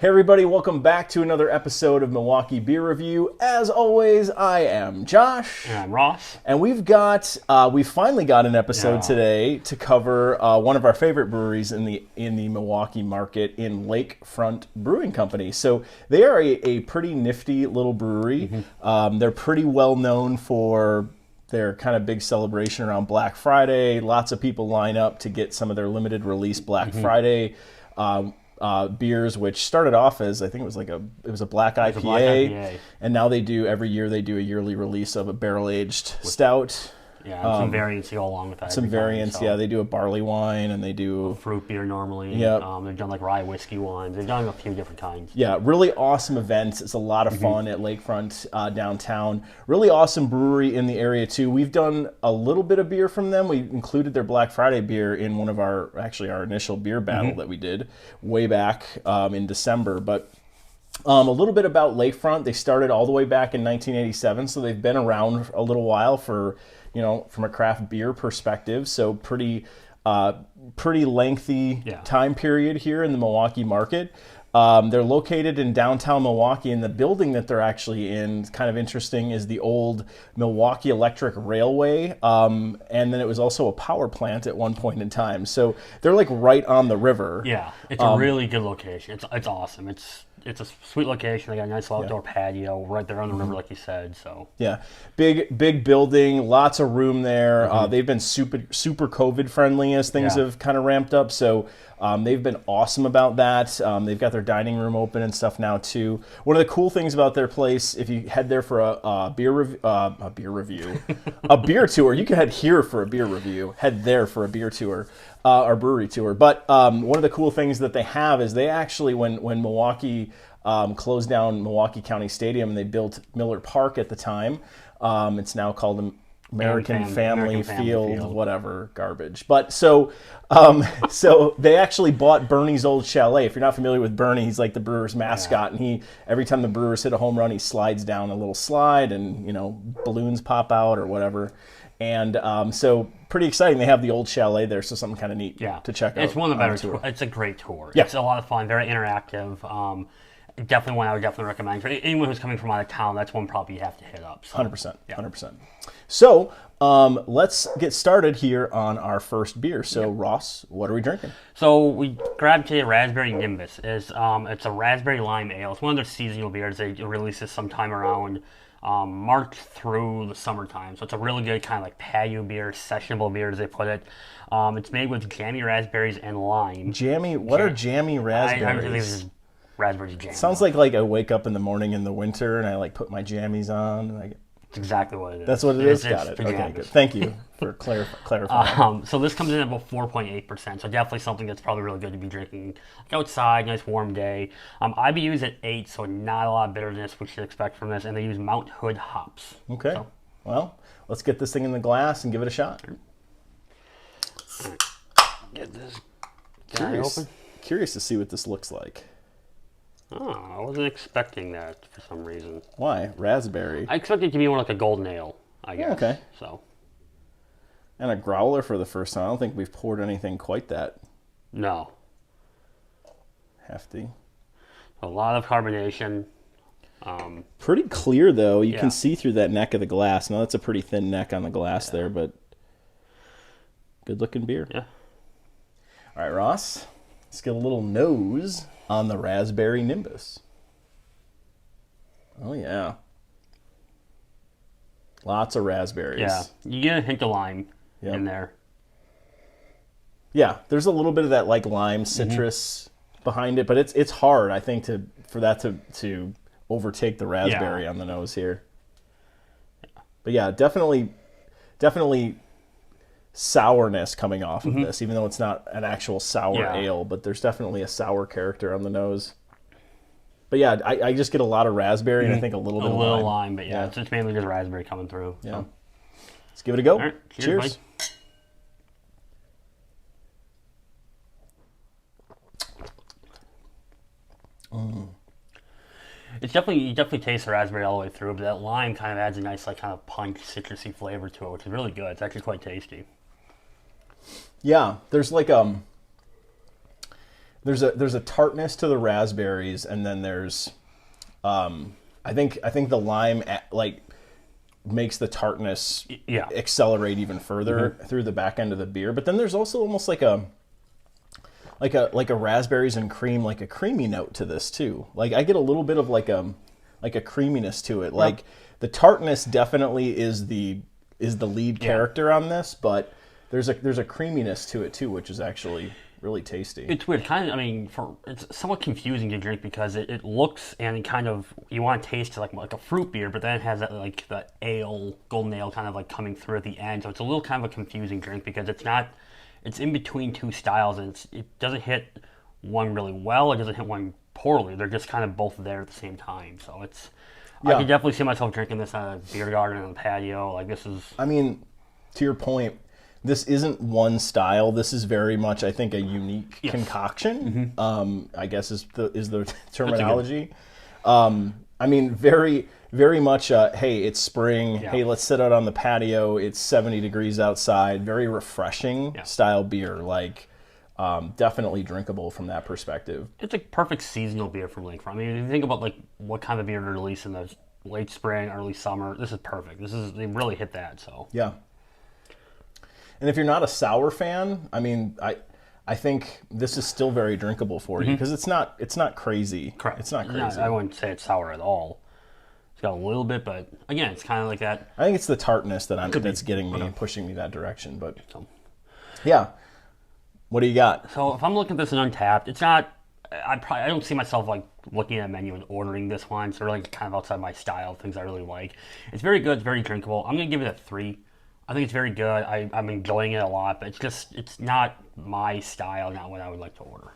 Hey everybody, welcome back to another episode of Milwaukee Beer Review. As always, I am Josh. And I'm Ross. And we finally got an episode today to cover one of our favorite breweries in the Milwaukee market in Lakefront Brewing Company. So they are a pretty nifty little brewery. They're pretty well known for their kind of big celebration around Black Friday. Lots of people line up to get some of their limited release Black Friday beers, which started off as, I think it was a black IPA, and now every year they do a yearly release of a barrel-aged stout. Yeah, and some variants to go along with that. Some variants, so. Yeah. They do a barley wine, and they do fruit beer normally. Yeah. They've done like rye whiskey wines. They've done a few different kinds. Yeah, really awesome events. It's a lot of fun at Lakefront downtown. Really awesome brewery in the area too. We've done a little bit of beer from them. We included their Black Friday beer in one of our initial beer battle that we did way back in December. But a little bit about Lakefront. They started all the way back in 1987, so they've been around a little while for, from a craft beer perspective. So pretty lengthy time period here in the Milwaukee market. They're located in downtown Milwaukee, and the building that they're actually in, kind of interesting, is the old Milwaukee Electric Railway, and then it was also a power plant at one point in time. So they're like right on the river. Yeah, it's a really good location. It's awesome. It's a sweet location. They got a nice outdoor patio right there on the river, like you said. So yeah, big building, lots of room there. They've been super COVID friendly as things have kind of ramped up. So they've been awesome about that. They've got their dining room open and stuff now too. One of the cool things about their place, if you head there for a beer review, a beer tour, you can head here for a beer review. Head there for a beer tour. Our brewery tour. But one of the cool things that they have is they actually, when Milwaukee closed down Milwaukee County Stadium and they built Miller Park at the time, it's now called American Family Field, whatever, garbage. But so they actually bought Bernie's old chalet. If you're not familiar with Bernie, he's like the Brewers mascot, and every time the Brewers hit a home run, he slides down a little slide, and balloons pop out or whatever. And so pretty exciting. They have the old chalet there, so something kind of neat to check out. It's one of the better tours. It's a great tour. Yeah. It's a lot of fun, very interactive. Definitely one I would definitely recommend. For anyone who's coming from out of town, that's one probably you have to hit up. So. 100%. 100%. So let's get started here on our first beer. So Ross, what are we drinking? So we grabbed today Raspberry Nimbus. It's a raspberry lime ale. It's one of their seasonal beers. They release this sometime around March through the summertime. So it's a really good kind of like patio beer, sessionable beer as they put it. It's made with jammy raspberries and lime. Jammy? What are jammy raspberries? I think this is raspberry jam. Sounds like I wake up in the morning in the winter and I put my jammies on. And That's exactly what it is. That's what it is? Got it. Pajamas. Okay, good. Thank you for clarifying. So this comes in at about 4.8%. So definitely something that's probably really good to be drinking outside, nice warm day. IBU's at 8, so not a lot of bitterness, which you'd expect from this. And they use Mount Hood hops. Okay. So. Well, let's get this thing in the glass and give it a shot. All right. Get this guy open. Curious to see what this looks like. Oh, I wasn't expecting that for some reason. Why? Raspberry. I expected it to be more like a golden ale, I guess. Okay. So. And a growler for the first time. I don't think we've poured anything quite that. No. Hefty. A lot of carbonation. Pretty clear, though. You can see through that neck of the glass. Now, that's a pretty thin neck on the glass there, but good-looking beer. Yeah. All right, Ross. Let's get a little nose on the Raspberry Nimbus. Oh, yeah. Lots of raspberries. Yeah, you get a hint of lime in there. Yeah, there's a little bit of that lime citrus behind it, but it's hard, I think, for that to overtake the raspberry on the nose here. Yeah. But yeah, definitely sourness coming off of this, even though it's not an actual sour ale, but there's definitely a sour character on the nose. But yeah, I just get a lot of raspberry and I think a little bit of lime. But it's mainly just raspberry coming through. Yeah. So. Let's give it a go. All right, cheers. It's you definitely taste the raspberry all the way through, but that lime kind of adds a nice kind of punch, citrusy flavor to it, which is really good. It's actually quite tasty. Yeah, there's there's a tartness to the raspberries, and then there's I think the lime like makes the tartness accelerate even further through the back end of the beer. But then there's also almost like a raspberries and cream, like a creamy note to this too. Like I get a little bit of like a creaminess to it. Like the tartness definitely is the lead character on this, but there's a creaminess to it too, which is actually really tasty. It's weird, kind of. I mean, it's somewhat confusing to drink because it looks and kind of you want to taste like a fruit beer, but then it has that like the ale, golden ale, kind of like coming through at the end. So it's a little kind of a confusing drink because it's in between two styles, and it doesn't hit one really well, it doesn't hit one poorly. They're just kind of both there at the same time. So I can definitely see myself drinking this on a beer garden on the patio. Like this is. I mean, to your point, this isn't one style. This is very much, I think, a unique concoction. I guess is the terminology. I mean, very, very much. Hey, it's spring. Yeah. Hey, let's sit out on the patio. It's 70 degrees outside. Very refreshing style beer. Like, definitely drinkable from that perspective. It's a perfect seasonal beer from Lakefront. I mean, if you think about like what kind of beer to release in the late spring, early summer, this is perfect. They really hit that. So yeah. And if you're not a sour fan, I mean, I think this is still very drinkable for you because it's not crazy. Correct. It's not crazy. I wouldn't say it's sour at all. It's got a little bit, but again, it's kind of like that. I think it's the tartness that's getting me and pushing me that direction. But yeah, what do you got? So if I'm looking at this in Untappd, it's not. I don't see myself like looking at a menu and ordering this one. It's really kind of outside my style, things I really like. It's very good. It's very drinkable. I'm gonna give it a 3. I think it's very good. I'm enjoying it a lot, but it's not my style, not what I would like to order.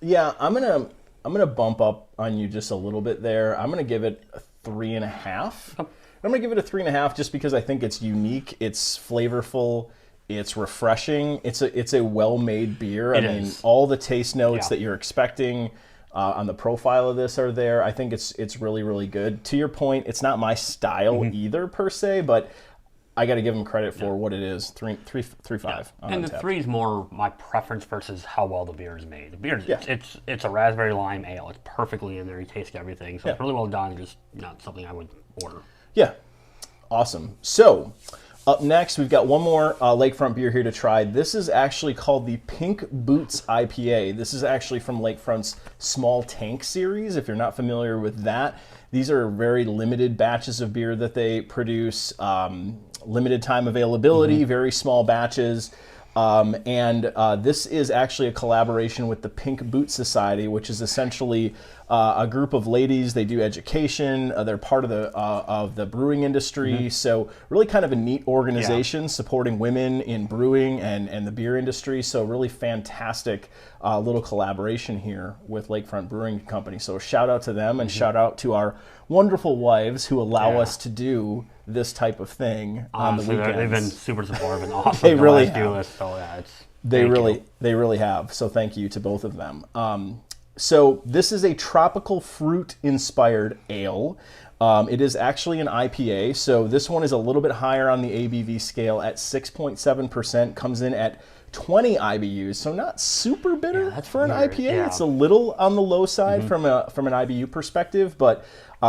Yeah, I'm gonna bump up on you just a little bit there. I'm gonna give it a 3.5. I'm gonna give it a 3.5 just because I think it's unique, it's flavorful, it's refreshing. It's a well-made beer. I mean, all the taste notes that you're expecting on the profile of this are there. I think it's really, really good. To your point, it's not my style either per se, but I got to give them credit for what it is. 3.5. Yeah. And the 3 is more my preference versus how well the beer is made. The beer, it's a raspberry lime ale. It's perfectly in there. You taste everything, so it's really well done. Just not something I would order. Yeah, awesome. So up next, we've got one more Lakefront beer here to try. This is actually called the Pink Boots IPA. This is actually from Lakefront's Small Tank series. If you're not familiar with that, these are very limited batches of beer that they produce. Limited time availability, very small batches. And this is actually a collaboration with the Pink Boots Society, which is essentially a group of ladies. They do education. They're part of the brewing industry. So really kind of a neat organization supporting women in brewing and the beer industry. So really fantastic little collaboration here with Lakefront Brewing Company. So shout out to them and shout out to our wonderful wives who allow us to do this type of thing on the weekends. They've been super supportive and awesome. They really have. This, so yeah, they really have. So thank you to both of them. So this is a tropical fruit inspired ale. It is actually an IPA. So this one is a little bit higher on the ABV scale at 6.7%. Comes in at 20 IBUs, so not super bitter for an IPA. Yeah. It's a little on the low side from an IBU perspective, but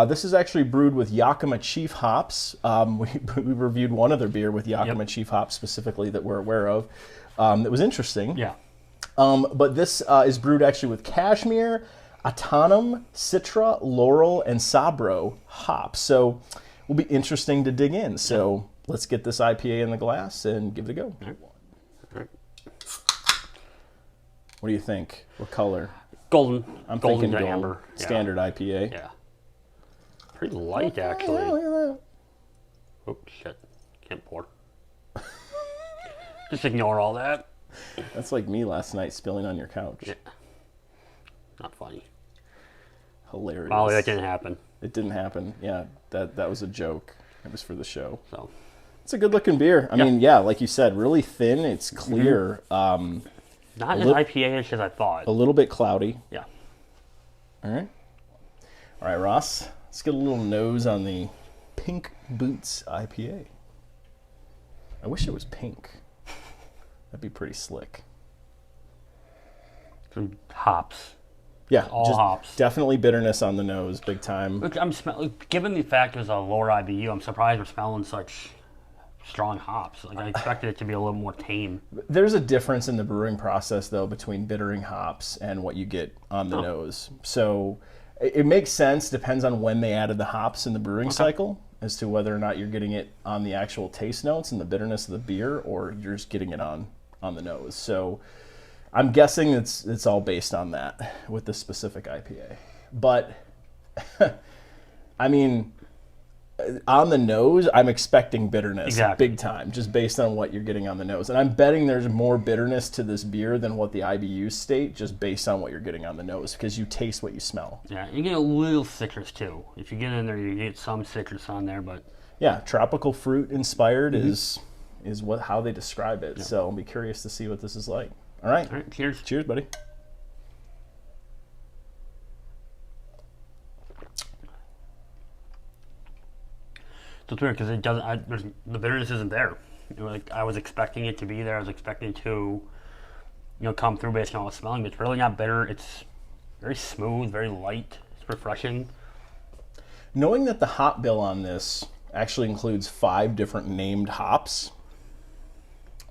this is actually brewed with Yakima Chief hops. We reviewed one other beer with Yakima Chief hops specifically that we're aware of. That was interesting. Yeah. But this is brewed actually with Cashmere, Autumn, Citra, Laurel, and Sabro hops. So will be interesting to dig in. So let's get this IPA in the glass and give it a go. All right. What do you think? What color? Golden. I'm golden thinking to gold. amber. Standard IPA. Yeah. Pretty light, actually. Look at that. Oh, shit. Can't pour. Just ignore all that. That's like me last night spilling on your couch. Yeah. Not funny. Hilarious. Molly, that didn't happen. It didn't happen. Yeah, that was a joke. It was for the show. So it's a good looking beer. I mean, like you said, really thin. It's clear. Not as IPA-ish as I thought. A little bit cloudy. Yeah. All right, Ross. Let's get a little nose on the Pink Boots IPA. I wish it was pink. That'd be pretty slick. Some hops. Yeah, All just hops. definitely bitterness on the nose, big time. Look, given the fact it was a lower IBU, I'm surprised we're smelling such strong hops. Like, I expected it to be a little more tame. There's a difference in the brewing process, though, between bittering hops and what you get on the nose. So it makes sense, depends on when they added the hops in the brewing cycle, as to whether or not you're getting it on the actual taste notes and the bitterness of the beer, or you're just getting it on the nose. So I'm guessing it's all based on that with the specific IPA. But, I mean, on the nose, I'm expecting bitterness big time, just based on what you're getting on the nose. And I'm betting there's more bitterness to this beer than what the IBUs state, just based on what you're getting on the nose, because you taste what you smell. Yeah, you get a little citrus, too. If you get in there, you get some citrus on there, but... Yeah, tropical fruit inspired is how they describe it. Yeah. So I'll be curious to see what this is like. All right. Cheers. Cheers, buddy. So it's weird because it doesn't. The bitterness isn't there. Like, I was expecting it to be there. I was expecting it to, come through based on what I was smelling. But it's really not bitter. It's very smooth, very light. It's refreshing. Knowing that the hop bill on this actually includes 5 different named hops,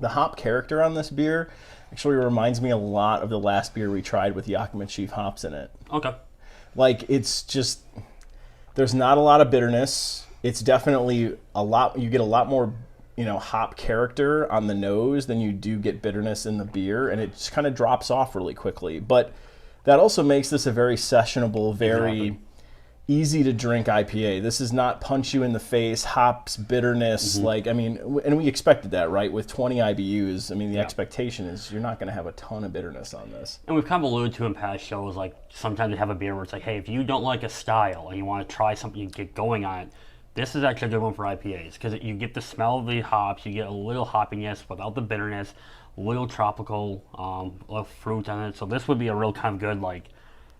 the hop character on this beer actually reminds me a lot of the last beer we tried with Yakima Chief hops in it. Okay. Like, it's just, there's not a lot of bitterness. It's definitely you get a lot more, hop character on the nose than you do get bitterness in the beer, and it just kind of drops off really quickly. But that also makes this a very sessionable, very easy to drink IPA. This is not punch you in the face, hops, bitterness. And we expected that, right? With 20 IBUs, the expectation is you're not going to have a ton of bitterness on this. And we've kind of alluded to in past shows, like, sometimes you have a beer where it's like, hey, if you don't like a style and you want to try something and get going on it, this is actually a good one for IPAs, because you get the smell of the hops, you get a little hoppiness without the bitterness, a little tropical, a little fruit on it. So this would be a real kind of good, like,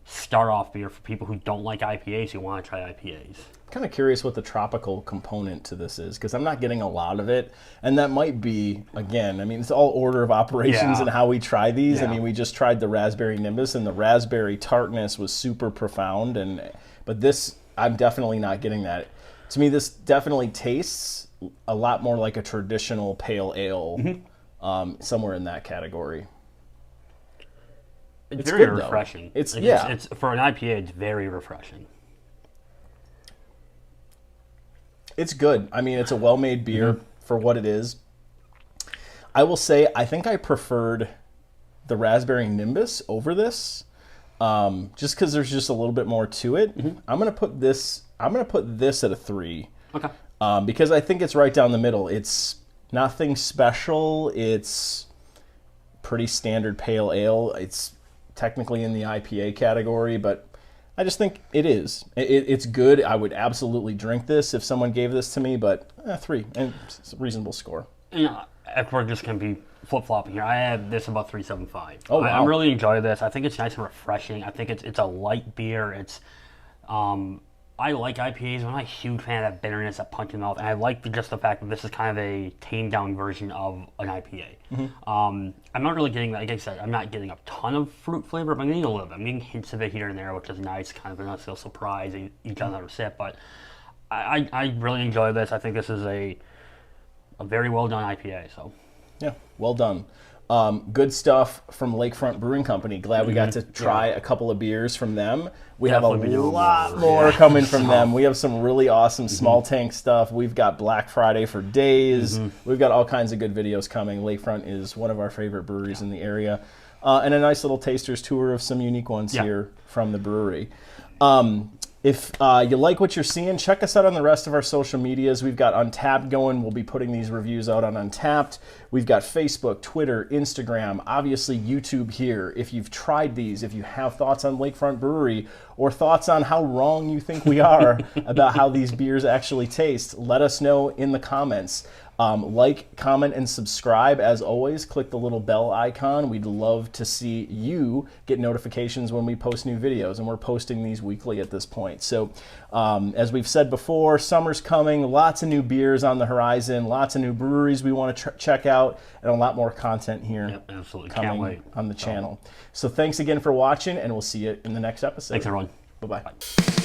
start-off beer for people who don't like IPAs who want to try IPAs. I'm kind of curious what the tropical component to this is, because I'm not getting a lot of it, and that might be, again, it's all order of operations and how we try these. Yeah. We just tried the Raspberry Nimbus, and the raspberry tartness was super profound, but this, I'm definitely not getting that. To me, this definitely tastes a lot more like a traditional pale ale, somewhere in that category. It's very good, refreshing. It's for an IPA, it's very refreshing. It's good. It's a well-made beer for what it is. I will say, I think I preferred the Raspberry Nimbus over this, just because there's just a little bit more to it. I'm gonna put this at a 3. Okay. Because I think it's right down the middle. It's nothing special. It's pretty standard pale ale. It's technically in the IPA category, but I just think it is. It's good. I would absolutely drink this if someone gave this to me, but 3, and it's a reasonable score. If we're just going to be flip-flopping here, I have this about 3.75. Oh, wow. I really enjoy this. I think it's nice and refreshing. I think it's a light beer. It's I like IPAs. I'm not a huge fan of that bitterness, that punch in the mouth, and I like just the fact that this is kind of a tamed-down version of an IPA. I'm not really getting, like I said, I'm not getting a ton of fruit flavor, but I'm getting a little bit. I'm getting hints of it here and there, which is nice, kind of a nice little surprise each other sip, but I really enjoy this. I think this is a very well-done IPA, so. Yeah, well done. Good stuff from Lakefront Brewing Company. Glad we got to try a couple of beers from them. We have a lot more coming from them. We have some really awesome small tank stuff. We've got Black Friday for days. We've got all kinds of good videos coming. Lakefront is one of our favorite breweries in the area. And a nice little taster's tour of some unique ones here from the brewery. If you like what you're seeing, check us out on the rest of our social medias. We've got Untappd going. We'll be putting these reviews out on Untappd. We've got Facebook, Twitter, Instagram, obviously YouTube here. If you've tried these, if you have thoughts on Lakefront Brewery or thoughts on how wrong you think we are about how these beers actually taste, let us know in the comments. Like, comment, and subscribe. As always, click the little bell icon. We'd love to see you get notifications when we post new videos, and we're posting these weekly at this point. So as we've said before, summer's coming, lots of new beers on the horizon, lots of new breweries we want to check out, and a lot more content here. Yep, absolutely. Coming Can't wait. on the channel. So thanks again for watching, and we'll see you in the next episode. Thanks, everyone. Bye-bye.